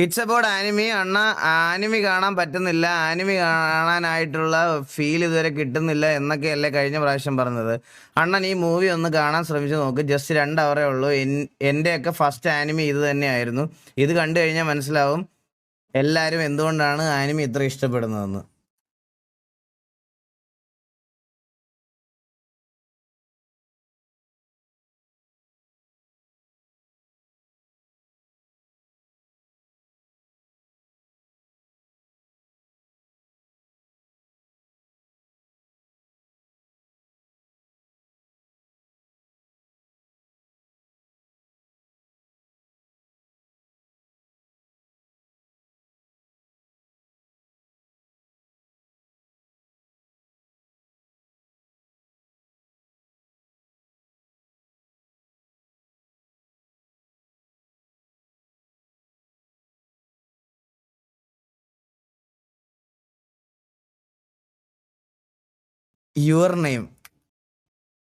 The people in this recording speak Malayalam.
It's about anime. അണ്ണ ആനിമി കാണാൻ പറ്റുന്നില്ല, ആനിമി കാണാനായിട്ടുള്ള ഫീൽ ഇതുവരെ കിട്ടുന്നില്ല എന്നൊക്കെയല്ലേ കഴിഞ്ഞ പ്രാവശ്യം പറഞ്ഞത്. അണ്ണൻ ഈ മൂവി ഒന്ന് കാണാൻ ശ്രമിച്ചു നോക്ക്. ജസ്റ്റ് 2 അവറേ ഉള്ളൂ. എൻ്റെയൊക്കെ ഫസ്റ്റ് ആനിമി ഇത് തന്നെയായിരുന്നു. ഇത് കണ്ടു കഴിഞ്ഞാൽ മനസ്സിലാവും എല്ലാവരും എന്തുകൊണ്ടാണ് ആനിമി ഇത്ര ഇഷ്ടപ്പെടുന്നതെന്ന്. Your name.